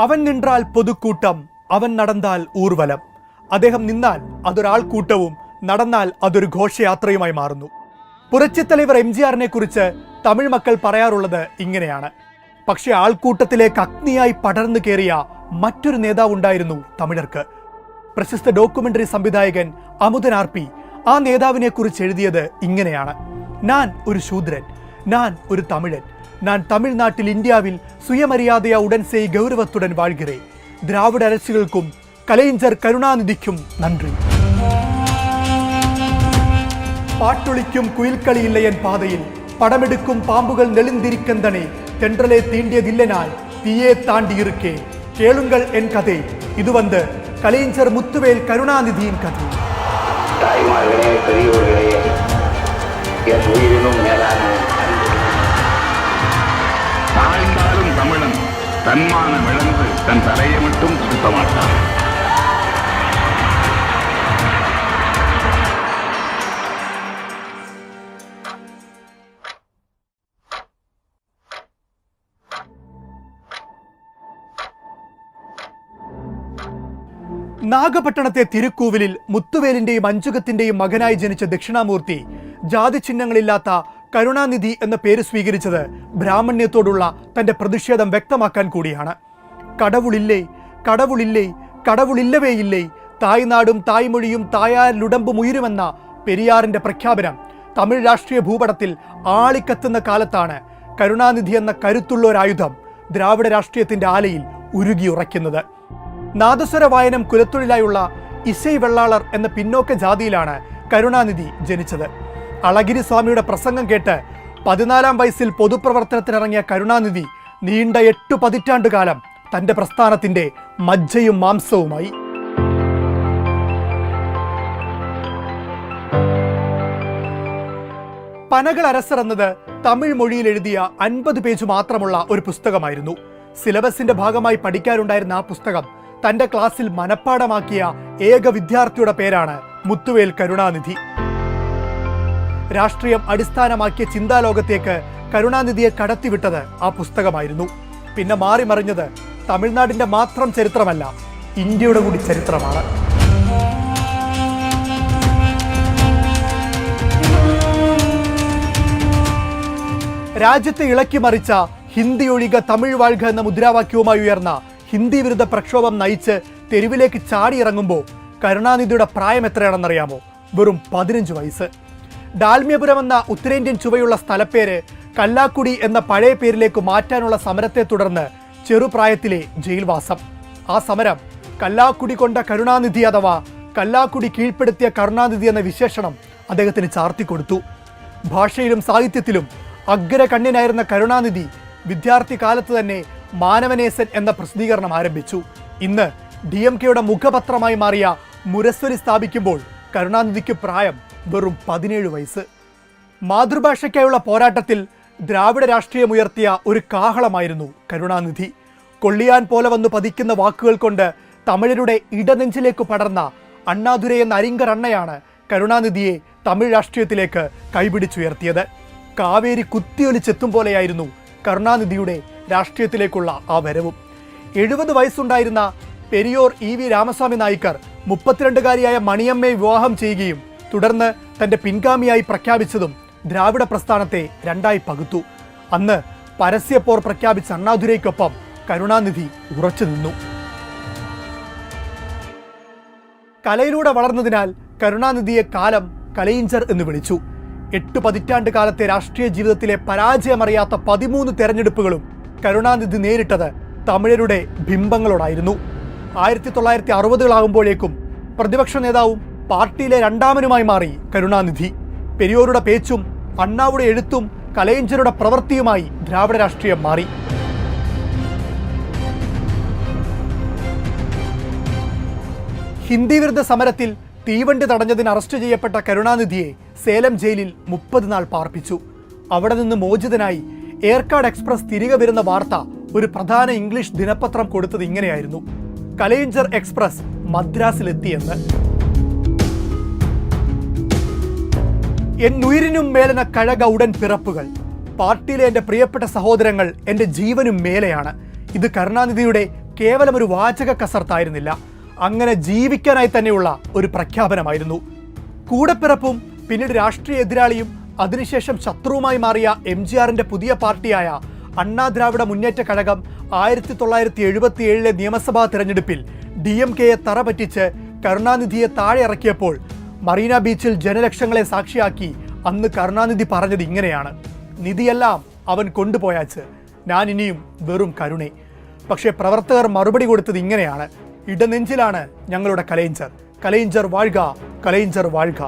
അവൻ നിன்றாൽ പൊതുക്കൂട്ടം, അവൻ നടന്നാൽ ഊർവലം. അദ്ദേഹം നിന്നാൽ അതൊരാൾക്കൂട്ടവും നടന്നാൽ അതൊരു ഘോഷയാത്രയുമായി മാറുന്നു. പുരച്ചിത്തലവർ എംജിആറിനെ കുറിച്ച് തമിഴ് മക്കൾ പറയാറുള്ളത് ഇങ്ങനെയാണ്. പക്ഷെ ആൾക്കൂട്ടത്തിലേക്ക് അഗ്നിയായി പടർന്നു കയറിയ മറ്റൊരു നേതാവുണ്ടായിരുന്നു തമിഴർക്ക്. പ്രശസ്ത ഡോക്യുമെന്ററി സംവിധായകൻ അമുദൻ ആർ.പി. ആ നേതാവിനെ കുറിച്ച് എഴുതിയത് ഇങ്ങനെയാണ്: ഞാൻ ഒരു ശൂദ്രൻ, ഞാൻ ഒരു തമിഴൻ, நான் தமிழ்நாட்டில் இந்தியாவில் சுயமரியாதையா உடன் செய் கௌரவத்துடன் வாழ்கிறேன். திராவிட அரசுகளுக்கும் கலைஞர் கருணாநிதிக்கும் நன்றி. பாட்டொலிக்கும் குயில்களி இல்லை என் பாதையில், படமெடுக்கும் பாம்புகள் நெளிந்திருக்கின்றனே, தென்றலே தீண்டியதில்லை நான் தீயே தாண்டி இருக்கேன். கேளுங்கள் என் கதை, இது வந்து கலைஞர் முத்துவேல் கருணாநிதியின் கதை. தாய்மார்களே, பெரியோர்களே, என் உயிரினும் மேலான தாழ்ந்தாலும் தமிழன் தன்மான விளந்து தன் தலையை மட்டும் திருத்த மாட்டான். നാഗപട്ടണത്തെ തിരുക്കൂവിലിൽ മുത്തുവേലിന്റെയും അഞ്ചുകത്തിന്റെയും മകനായി ജനിച്ച ദക്ഷിണാമൂർത്തി ജാതി ചിഹ്നങ്ങളില്ലാത്ത കരുണാനിധി എന്ന പേര് സ്വീകരിച്ചത് ബ്രാഹ്മണ്യത്തോടുള്ള തന്റെ പ്രതിഷേധം വ്യക്തമാക്കാൻ കൂടിയാണ്. കടവുളില്ലേ, കടവുളില്ലേ, കടവുളില്ലവേയില്ലേ, തായ്നാടും തായ്മൊഴിയും തായാലുടമ്പും ഉയരുമെന്ന പെരിയാറിന്റെ പ്രഖ്യാപനം തമിഴ് രാഷ്ട്രീയ ഭൂപടത്തിൽ ആളിക്കത്തുന്ന കാലത്താണ് കരുണാനിധി എന്ന കരുത്തുള്ള ഒരായുധം ദ്രാവിഡ രാഷ്ട്രീയത്തിന്റെ ആലയിൽ ഉരുകിയുറയ്ക്കുന്നത്. നാദസ്വര വായനം കുലത്തൊഴിലായുള്ള ഇസൈ വെള്ളാളർ എന്ന പിന്നോക്ക ജാതിയിലാണ് കരുണാനിധി ജനിച്ചത്. അളഗിരി സ്വാമിയുടെ പ്രസംഗം കേട്ട് 14 വയസ്സിൽ പൊതുപ്രവർത്തനത്തിനിറങ്ങിയ കരുണാനിധി നീണ്ട 8 പതിറ്റാണ്ടുകാലം തന്റെ പ്രസ്ഥാനത്തിന്റെ മജ്ജയും മാംസവുമായി. പനകൾ അരസർ എന്നത് തമിഴ് മൊഴിയിൽ എഴുതിയ 50 പേജ് മാത്രമുള്ള ഒരു പുസ്തകമായിരുന്നു. സിലബസിന്റെ ഭാഗമായി പഠിക്കാറുണ്ടായിരുന്ന ആ പുസ്തകം തന്റെ ക്ലാസ്സിൽ മനഃപ്പാടമാക്കിയ ഏക വിദ്യാർത്ഥിയുടെ പേരാണ് മുത്തുവേൽ കരുണാനിധി. രാഷ്ട്രീയം അടിസ്ഥാനമാക്കിയ ചിന്താലോകത്തേക്ക് കരുണാനിധിയെ കടത്തിവിട്ടത് ആ പുസ്തകമായിരുന്നു. പിന്നെ മാറിമറിഞ്ഞത് തമിഴ്നാടിന്റെ മാത്രം ചരിത്രമല്ല, ഇന്ത്യയുടെ കൂടി ചരിത്രമാണ്. രാജ്യത്തെ ഇളക്കിമറിച്ച ഹിന്ദി ഒഴിക തമിഴ് വാഴ്ക എന്ന മുദ്രാവാക്യവുമായി ഉയർന്ന ഹിന്ദി വിരുദ്ധ പ്രക്ഷോഭം നയിച്ച് തെരുവിലേക്ക് ചാടിയിറങ്ങുമ്പോൾ കരുണാനിധിയുടെ പ്രായം എത്രയാണെന്നറിയാമോ? വെറും 15 വയസ്സ്. ഡാൽമ്യപുരം എന്ന ഉത്തരേന്ത്യൻ ചുവയുള്ള സ്ഥലപ്പേര് കല്ലാക്കുടി എന്ന പഴയ പേരിലേക്ക് മാറ്റാനുള്ള സമരത്തെ തുടർന്ന് ചെറുപ്രായത്തിലെ ജയിൽവാസം. ആ സമരം കല്ലാക്കുടി കൊണ്ട കരുണാനിധി അഥവാ കല്ലാക്കുടി കീഴ്പ്പെടുത്തിയ കരുണാനിധി എന്ന വിശേഷണം അദ്ദേഹത്തിന് ചാർത്തിക്കൊടുത്തു. ഭാഷയിലും സാഹിത്യത്തിലും അഗ്രകണ്യനായിരുന്ന കരുണാനിധി വിദ്യാർത്ഥി കാലത്ത് തന്നെ മാനവനേസൻ എന്ന പ്രസിദ്ധീകരണം ആരംഭിച്ചു. ഇന്ന് DMKയുടെ മുഖപത്രമായി മാറിയ മുരസ്വരി സ്ഥാപിക്കുമ്പോൾ കരുണാനിധിക്ക് പ്രായം വെറും 17 വയസ്സ്. മാതൃഭാഷയ്ക്കായുള്ള പോരാട്ടത്തിൽ ദ്രാവിഡ രാഷ്ട്രീയം ഉയർത്തിയ ഒരു കാഹളമായിരുന്നു കരുണാനിധി. കൊള്ളിയാൻ പോലെ വന്നു പതിക്കുന്ന വാക്കുകൾ കൊണ്ട് തമിഴരുടെ ഇടനെഞ്ചിലേക്ക് പടർന്ന അണ്ണാദുരൈ എന്ന അരിങ്കർ അണ്ണയാണ് കരുണാനിധിയെ തമിഴ് രാഷ്ട്രീയത്തിലേക്ക് കൈപിടിച്ചുയർത്തിയത്. കാവേരി കുത്തിയൊലിച്ചെത്തും പോലെയായിരുന്നു കരുണാനിധിയുടെ രാഷ്ട്രീയത്തിലേക്കുള്ള ആ വരവും. 70 വയസ്സുണ്ടായിരുന്ന പെരിയോർ EV രാമസ്വാമി നായ്ക്കർ 32കാരിയായ മണിയമ്മയെ വിവാഹം ചെയ്യുകയും തുടർന്ന് തന്റെ പിൻഗാമിയായി പ്രഖ്യാപിച്ചതും ദ്രാവിഡ പ്രസ്ഥാനത്തെ രണ്ടായി പകുത്തു. അന്ന് പരസ്യപ്പോർ പ്രഖ്യാപിച്ച അണ്ണാദുരൈക്കൊപ്പം കരുണാനിധി ഉറച്ചു നിന്നു. കലയിലൂടെ വളർന്നതിനാൽ കരുണാനിധിയെ കാലം കലൈഞ്ചർ എന്ന് വിളിച്ചു. 8 പതിറ്റാണ്ട് കാലത്തെ രാഷ്ട്രീയ ജീവിതത്തിലെ പരാജയമറിയാത്ത 13 തെരഞ്ഞെടുപ്പുകളും കരുണാനിധി നേരിട്ടത് തമിഴരുടെ ബിംബങ്ങളോടായിരുന്നു. 1960കളാകുമ്പോഴേക്കും പ്രതിപക്ഷ നേതാവും പാർട്ടിയിലെ രണ്ടാമനുമായി മാറി കരുണാനിധി. പെരിയോരുടെ പേച്ചും അണ്ണാവുടെ എഴുത്തും കലൈഞ്ചരുടെ പ്രവൃത്തിയുമായി ദ്രാവിഡ രാഷ്ട്രീയം മാറി. ഹിന്ദി വിരുദ്ധ സമരത്തിൽ തീവണ്ടി തടഞ്ഞതിന് അറസ്റ്റ് ചെയ്യപ്പെട്ട കരുണാനിധിയെ സേലം ജയിലിൽ 30 നാൾ പാർപ്പിച്ചു. അവിടെ നിന്ന് മോചിതനായി ഏർക്കാട് എക്സ്പ്രസ് തിരികെ വരുന്ന വാർത്ത ഒരു പ്രധാന ഇംഗ്ലീഷ് ദിനപത്രം കൊടുത്തത് ഇങ്ങനെയായിരുന്നു: കലൈഞ്ചർ എക്സ്പ്രസ് മദ്രാസിലെത്തിയെന്ന്. എന്നുയിരിനും മേലന കഴക ഉടൻ പിറപ്പുകൾ. പാർട്ടിയിലെ എൻ്റെ പ്രിയപ്പെട്ട സഹോദരങ്ങൾ എൻ്റെ ജീവനും മേലെയാണ്. ഇത് കരുണാനിധിയുടെ കേവലം ഒരു വാചക കസർത്തായിരുന്നില്ല, അങ്ങനെ ജീവിക്കാനായി തന്നെയുള്ള ഒരു പ്രഖ്യാപനമായിരുന്നു. കൂടെപ്പിറപ്പും പിന്നീട് രാഷ്ട്രീയ എതിരാളിയും അതിനുശേഷം ശത്രുവുമായി മാറിയ MGRന്റെ പുതിയ പാർട്ടിയായ അണ്ണാ ദ്രാവിഡ മുന്നേറ്റ കഴകം 1977 നിയമസഭാ തെരഞ്ഞെടുപ്പിൽ DMKയെ തറ പറ്റിച്ച് കരുണാനിധിയെ താഴെ ഇറക്കിയപ്പോൾ മറീന ബീച്ചിൽ ജനലക്ഷങ്ങളെ സാക്ഷിയാക്കി അന്ന് കരുണാനിധി പറഞ്ഞത് ഇങ്ങനെയാണ്: നിധിയെല്ലാം അവൻ കൊണ്ടുപോയാച്ച്, ഞാൻ ഇനിയും വെറും കരുണേ. പക്ഷേ പ്രവർത്തകർ മറുപടി കൊടുത്തത് ഇങ്ങനെയാണ്: ഇടനെഞ്ചിലാണ് ഞങ്ങളുടെ കലൈഞ്ചർ, കലൈഞ്ചർ വാഴ്ക, കലൈഞ്ചർ വാഴ്ക.